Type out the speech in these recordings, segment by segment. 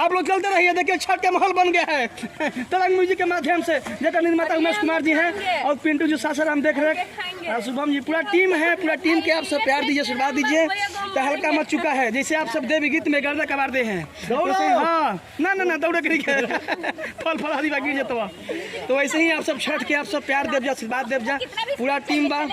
आप लोग चलते रहिए। देखिए छठ का माहौल बन गया है तरंग म्यूजिक के माध्यम से, जेकर निर्माता उमेश कुमार जी हैं और पिंटू जी सासाराम देख रहे, शुभम जी, पूरा टीम है। पूरा टीम के आप सब प्यार दीजिए, आशीर्वाद दीजिए। तो हल्का मच चुका है, जैसे आप सब देवी गीत में गर्दा कबार दे हैं। हाँ ना दौड़े करी फल फल आदि बाकी जतवा। तो वैसे ही आप सब छठ के आप सब प्यार देव जा, आशीर्वाद देव जा। पूरा टीम बा,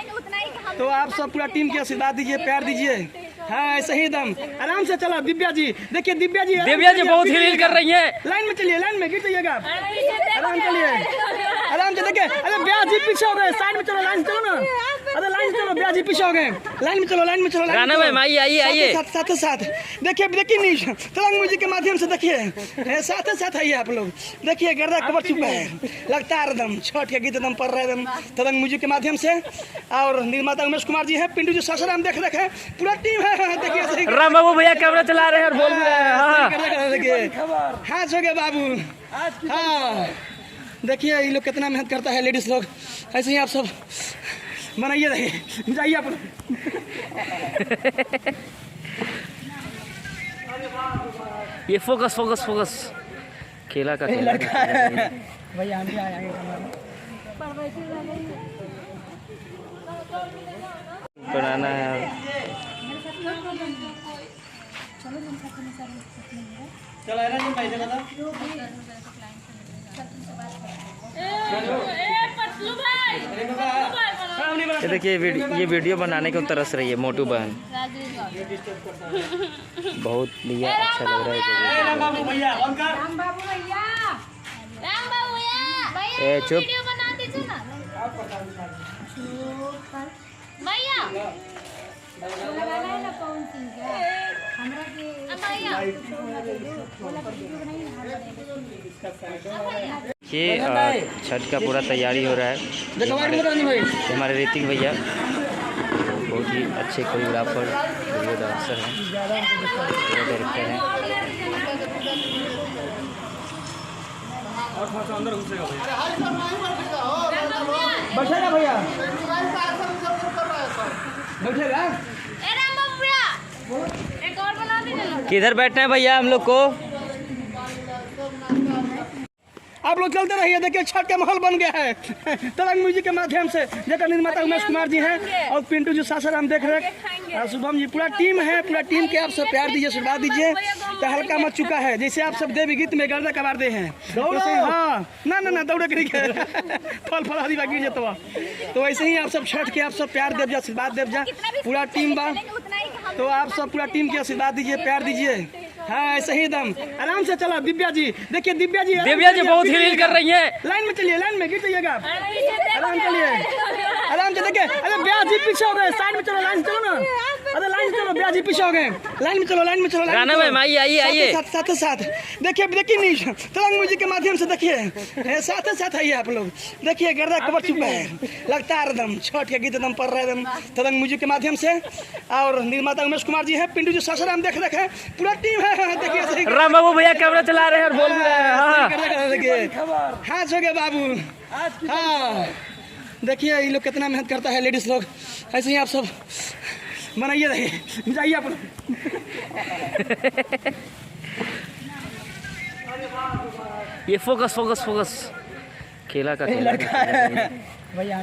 तो आप सब पूरा टीम के आशीर्वाद दीजिए, प्यार दीजिए। हाँ ऐसे ही दम आराम से चला। दिव्या जी देखिए, दिव्या जी बहुत हील कर रही है। लाइन में चलिए, लाइन में गिर जाइएगा। आराम चलिए, आराम से। देखिए अरे ब्याह जी पीछे हो गए, साइड में चलो, लाइन चलो ना। अरे लाइन चलो, ब्याह जी पीछे हो गए। लाइन में चलो, लाइन में चलो। राना मैम आइए साथ साथ देखिए न्यूज तरंग म्यूजिक के माध्यम से देखिए, साथ साथ आइए आप लोग। देखिए गर्दा कबर चुका है, लगता है एकदम छठ के गीत एकदम पढ़ रहे एकदम तरंग म्यूजिक के माध्यम से। और निर्माता उमेश कुमार जी हैं, पिंटू जी सासाराम देख रखे हैं, पूरा टीम है। देखिए राम बाबू भैया कैमरा चला रहे हैं और बोल रहे हैं। देखिए हाँ हो गया बाबू। हाँ देखिए ये लोग कितना मेहनत करता है, लेडीज लोग। ऐसे ही आप सब बनाइए, रहिए, जाइए आप। ये फोकस खेला का भैया बनाना है। ये देखिए ये वीडियो बनाने को तरस रही है मोटू बहन। बहुत भैया अच्छा लग रहा है। चुप ये छठ का पूरा तैयारी हो रहा है। हमारे ऋतिक भैया बहुत ही अच्छे कोरियोग्राफर, वीडियो डांसर हैं, डायरेक्टर हैं। बैठेगा भैया, बैठेगा। किधर बैठना है भैया हम लोग को? आप लोग चलते रहिए। देखिए छठ का माहौल बन गया है तरंग म्यूजिक के माध्यम से, जेकर निर्माता उमेश कुमार जी हैं और पिंटू जी सासाराम देख रहे, शुभम जी, पूरा टीम है। पूरा टीम के आप सब प्यार दीजिए, आशीर्वाद दीजिए। तो हल्का मच चुका है, जैसे आप सब देवी गीत में गर्दा कबार दे हैं। हाँ ना दौड़े करी फल फल आदि बाकी जतवा। तो वैसे ही आप सब छठ के आप सब प्यार देव जा, आशीर्वाद देव जा। पूरा टीम बा, तो आप सब पूरा टीम के आशीर्वाद दीजिए, प्यार दीजिए। हाँ ऐसे ही दम आराम से चला। दिव्या जी देखिए, दिव्या जी बहुत हील कर रही है। लाइन में चलिए, लाइन में गिर जाइएगा। आराम चलिए, आराम से। देखिए अरे ब्याह जी पीछे हो गए, साइड में चलो, लाइन चलो ना। अरे लाइन चलो, ब्याह जी पीछे हो गए। लाइन में चलो, लाइन में चलो। राना मैम आइए साथ देखिए न्यूज तरंग म्यूजिक के माध्यम से देखिए, साथ साथ आइए आप लोग। देखिए गर्दा कबर चुका है, लगता है एकदम छठ के गीत एकदम पढ़ रहे एकदम तरंग म्यूजिक के माध्यम से। और निर्माता उमेश कुमार जी हैं, पिंटू जी सासाराम देख रखे, पूरा टीम है। देखिए राम बाबू भैया कैमरा चला रहे हैं और बोल रहे हैं। देखिए हाँ हो गया बाबू। हाँ देखिए ये लोग कितना मेहनत करता है, लेडीज लोग। ऐसे ही आप सब बनाइए, रहिए, जाइए आप। ये फोकस खेला का भैया